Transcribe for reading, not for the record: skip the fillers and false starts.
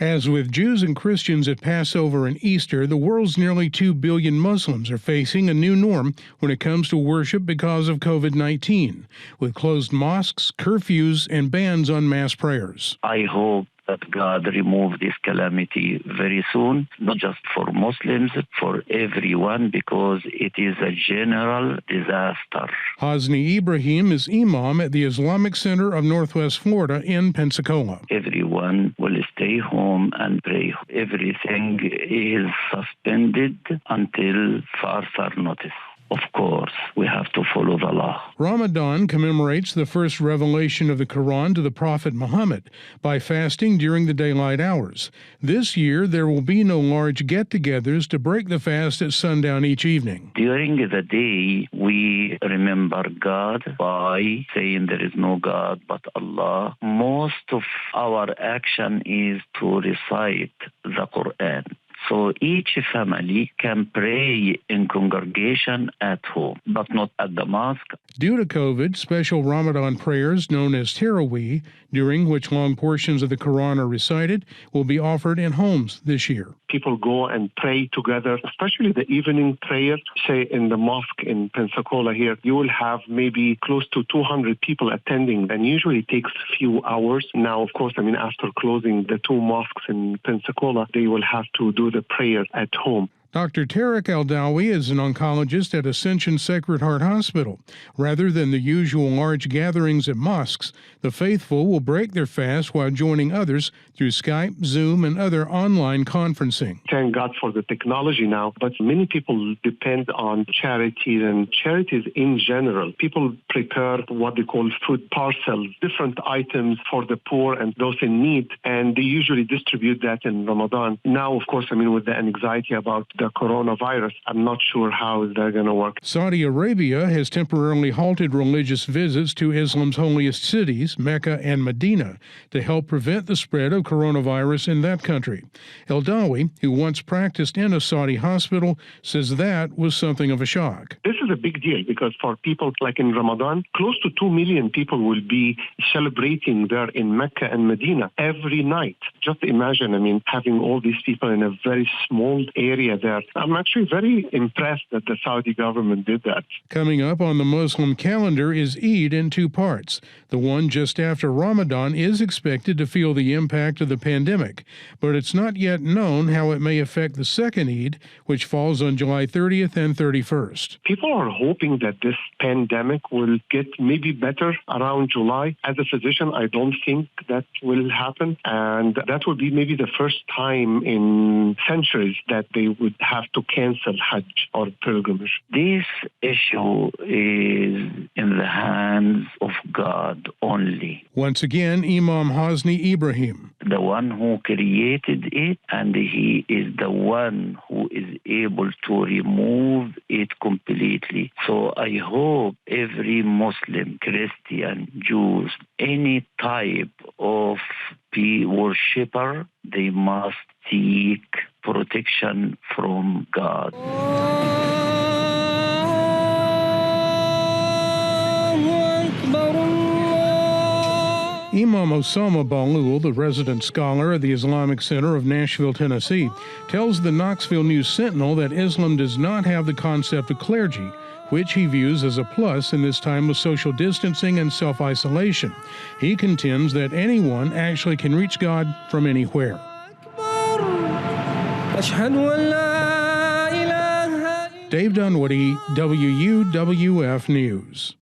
As with Jews and Christians at Passover and Easter, the world's nearly 2 billion Muslims are facing a new norm when it comes to worship because of COVID-19, with closed mosques, curfews, and bans on mass prayers. I hope that God remove this calamity very soon, not just for Muslims, for everyone, because it is a general disaster. Hosni Ibrahim is imam at the Islamic Center of Northwest Florida in Pensacola. Everyone will stay home and pray. Everything is suspended until further notice. Of course, we have to follow the law. Ramadan commemorates the first revelation of the Quran to the Prophet Muhammad by fasting during the daylight hours. This year, there will be no large get-togethers to break the fast at sundown each evening. During the day, we remember God by saying there is no God but Allah. Most of our action is to recite the Quran. So each family can pray in congregation at home, but not at the mosque. Due to COVID, special Ramadan prayers known as Taraweeh, during which long portions of the Quran are recited, will be offered in homes this year. People go and pray together, especially the evening prayer. Say in the mosque in Pensacola here, you will have maybe close to 200 people attending, and usually it takes a few hours. Now, of course, after closing the two mosques in Pensacola, they will have to do the prayer at home. Dr. Tarek Aldawi is an oncologist at Ascension Sacred Heart Hospital. Rather than the usual large gatherings at mosques, the faithful will break their fast while joining others through Skype, Zoom, and other online conferencing. Thank God for the technology now, but many people depend on charities and charities in general. People prepare what they call food parcels, different items for the poor and those in need, and they usually distribute that in Ramadan. Now, of course, with the anxiety about the coronavirus, I'm not sure how is that going to work. Saudi Arabia has temporarily halted religious visits to Islam's holiest cities, Mecca and Medina, to help prevent the spread of coronavirus in that country. Eldawi, who once practiced in a Saudi hospital, says that was something of a shock. This is a big deal because for people like in Ramadan, close to 2 million people will be celebrating there in Mecca and Medina every night. Just imagine, having all these people in a very small area there. I'm actually very impressed that the Saudi government did that. Coming up on the Muslim calendar is Eid in two parts. The one just after Ramadan is expected to feel the impact of the pandemic, but it's not yet known how it may affect the second Eid, which falls on July 30th and 31st. People are hoping that this pandemic will get maybe better around July. As a physician, I don't think that will happen, and that will be maybe the first time in centuries that they would have to cancel Hajj or pilgrimage. This issue is in the hands of God only. Once again, Imam Hosni Ibrahim. The one who created it, and he is the one who is able to remove it completely. So I hope every Muslim, Christian, Jews, any type of worshipper, they must seek protection from God. Imam Osama Balul, the resident scholar at the Islamic Center of Nashville, Tennessee, tells the Knoxville News Sentinel that Islam does not have the concept of clergy, which he views as a plus in this time of social distancing and self-isolation. He contends that anyone actually can reach God from anywhere. Dave Dunwoody, WUWF News.